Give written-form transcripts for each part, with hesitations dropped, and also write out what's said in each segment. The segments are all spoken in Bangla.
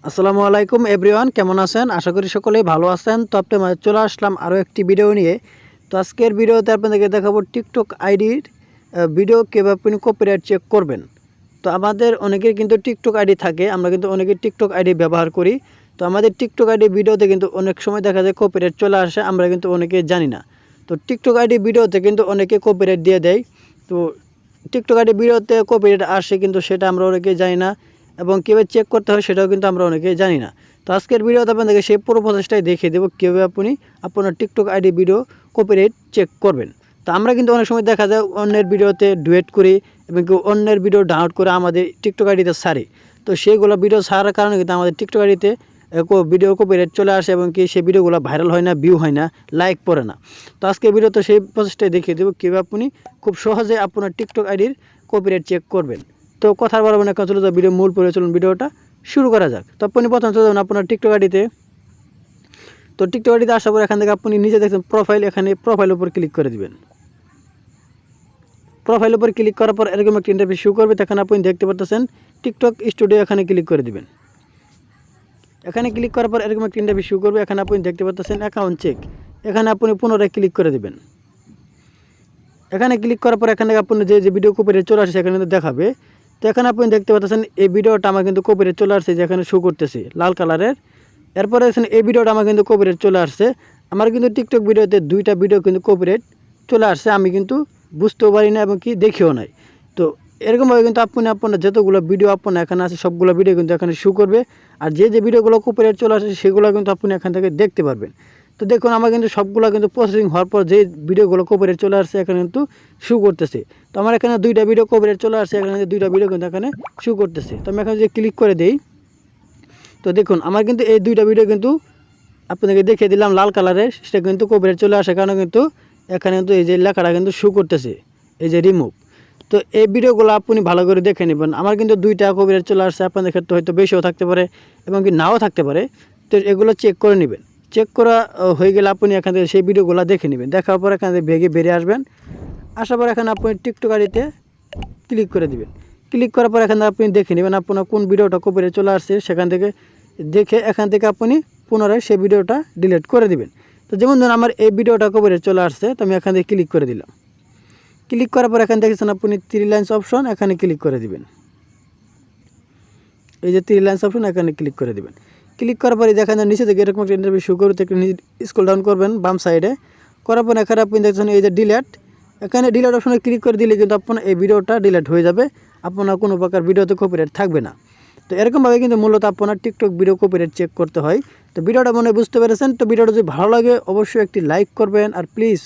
আসসালামু আলাইকুম এভরিওয়ান, কেমন আছেন? আশা করি সকলেই ভালো আছেন। তো আপনার মাঝে চলে আসলাম আরও একটি ভিডিও নিয়ে। তো আজকের ভিডিওতে আপনাদেরকে দেখাবো টিকটক আইডির ভিডিও কীভাবে আপনি কপিরাইট চেক করবেন। তো আমাদের অনেকের কিন্তু টিকটক আইডি থাকে, আমরা কিন্তু অনেকের টিকটক আইডি ব্যবহার করি। তো আমাদের টিকটক আইডি ভিডিওতে কিন্তু অনেক সময় দেখা যায় কপিরাইট চলে আসে, আমরা কিন্তু অনেকে জানি না। তো টিকটক আইডি ভিডিওতে কিন্তু অনেকে কপিরাইট দিয়ে দেয়। তো টিকটক আইডি ভিডিওতে কপিরাইট আসে কিন্তু সেটা আমরা অনেকে জানি না, এবং কীভাবে চেক করতে হয় সেটাও কিন্তু আমরা অনেকেই জানি না। তো আজকের ভিডিওতে আপনাদেরকে সেই পুরো প্রসেসটাই দেখিয়ে দেবো কীভাবে আপনি আপনার TikTok ID video copyright check করবেন। তো আমরা কিন্তু অনেক সময় দেখা যায় অন্যের ভিডিওতে ডুয়েট করি এবং কেউ অন্যের ভিডিও ডাউনলোড করে আমাদের টিকটক আইডিতে ছাড়ি। তো সেইগুলো ভিডিও ছাড়ার কারণে কিন্তু আমাদের টিকটক আইডিতে ভিডিও কপিরাইট চলে আসে এবং কি সেই ভিডিওগুলো ভাইরাল হয় না, ভিউ হয় না, লাইক পড়ে না। তো আজকের ভিডিওতে সেই প্রসেসটাই দেখিয়ে দেবো কীভাবে আপনি খুব সহজে আপনার টিকটক আইডির কপিরাইট চেক করবেন। তো কথার বলবো না, চলে যাও ভিডিও মূল পড়ে চলুন, ভিডিওটা শুরু করা যাক। তো আপনি প্রথম চলে যাবেন আপনার টিকটক আইডিতে। তো টিকটক আইডিতে আসার পর এখান থেকে আপনি নিজে দেখছেন প্রোফাইল, এখানে প্রোফাইল উপর ক্লিক করে দিবেন। প্রোফাইল উপর ক্লিক করার পর এরকম একটা ইন্টারফেস শুরু করবে। এখানে আপনি দেখতে পাচ্ছেন টিকটক স্টুডিও, এখানে ক্লিক করে দিবেন। এখানে ক্লিক করার পর এরকম একটা ইন্টারফেস শুরু করবে। এখানে আপনি দেখতে পাচ্ছেন অ্যাকাউন্ট চেক, এখানে আপনি পুনরায় ক্লিক করে দিবেন। এখানে ক্লিক করার পর এখানে আপনি যে ভিডিও কপিরাইট চলে আসছে এখানে দেখাবে। তো এখানে আপনি দেখতে পাচ্ছেন এই ভিডিওটা আমার কিন্তু কপিরাইট চলে আসছে, যেখানে শো করতেছি লাল কালারের। এরপরে এই ভিডিওটা আমার কিন্তু কপিরাইট চলে আসছে। আমার কিন্তু টিকটক ভিডিওতে দুইটা ভিডিও কিন্তু কপিরাইট চলে আসছে, আমি কিন্তু বুঝতেও পারি না এবং কি দেখিও নাই। তো এরকমভাবে কিন্তু আপনি আপনার যতগুলো ভিডিও আপনার এখানে আছে সবগুলো ভিডিও কিন্তু এখানে শো করবে। আর যে ভিডিওগুলো কপিরাইট চলে আসে সেগুলো কিন্তু আপনি এখান থেকে দেখতে পারবেন। তো দেখুন আমার কিন্তু সবগুলো কিন্তু প্রসেসিং হওয়ার পর যে ভিডিওগুলো কপিরাইট চলে আসছে এখানে কিন্তু শো করতেছে। তো আমার এখানে দুইটা ভিডিও কপিরাইট চলে আসছে, এখানে দুইটা ভিডিও কিন্তু এখানে শো করতেছে। তো আমি এখানে যদি ক্লিক করে দিই, তো দেখুন আমার কিন্তু এই দুইটা ভিডিও কিন্তু আপনাদেরকে দেখিয়ে দিলাম লাল কালারের, সেটা কিন্তু কপিরাইট চলে আসার কারণে কিন্তু এখানে কিন্তু এই যে লেখাটা কিন্তু শো করতেছে, এই যে রিমুভ। তো এই ভিডিওগুলো আপনি ভালো করে দেখে নেবেন। আমার কিন্তু দুইটা কপিরাইট চলে আসছে, আপনাদের ক্ষেত্রে হয়তো বেশিও থাকতে পারে এবং কি নাও থাকতে পারে। তো এগুলো চেক করে নেবেন। চেক করা হয়ে গেলে আপনি এখান থেকে সেই ভিডিওগুলো দেখে নেবেন। দেখার পর এখান থেকে বেরিয়ে আসবেন। আসার পর এখানে আপনি টিকটক আইডিতে ক্লিক করে দিবেন। ক্লিক করার পর এখানে আপনি দেখে নেবেন আপনার কোন ভিডিওটা কপিরাইট চলে আসছে, সেখান থেকে দেখে এখান থেকে আপনি পুনরায় সেই ভিডিওটা ডিলিট করে দিবেন। তো যেমন ধরুন আমার এই ভিডিওটা কপিরাইট চলে আসছে, তো আমি এখান থেকে ক্লিক করে দিলাম। ক্লিক করার পর এখানে দেখেছেন আপনি 3 লাইন্স অপশন, এখানে ক্লিক করে দিবেন। এই যে 3 লাইন্স অপশন, এখানে ক্লিক করে দিবেন। ক্লিক করার পরে দেখেন নিচে থেকে এরকম একটা ইন্টারভিউ শুরু করতে স্ক্রল ডাউন করবেন বাম সাইডে। করার পর এখানে আপনি দেখছেন এই যে ডিলেট, এখানে ডিলেট অপশনে ক্লিক করে দিলে কিন্তু আপনার এই ভিডিওটা ডিলেট হয়ে যাবে, আপনার কোনো প্রকার ভিডিওতে কপিরাইট থাকবে না। তো এরকমভাবে কিন্তু মূলত আপনার টিকটক ভিডিও কপিরাইট চেক করতে হয়। তো ভিডিওটা মনে বুঝতে পেরেছেন। তো ভিডিওটা যদি ভালো লাগে অবশ্যই একটি লাইক করবেন, আর প্লিজ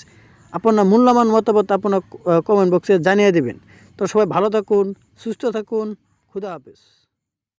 আপনার মূল্যবান মতামত আপনার কমেন্ট বক্সে জানিয়ে দেবেন। তো সবাই ভালো থাকুন, সুস্থ থাকুন, খুদা হাফেজ।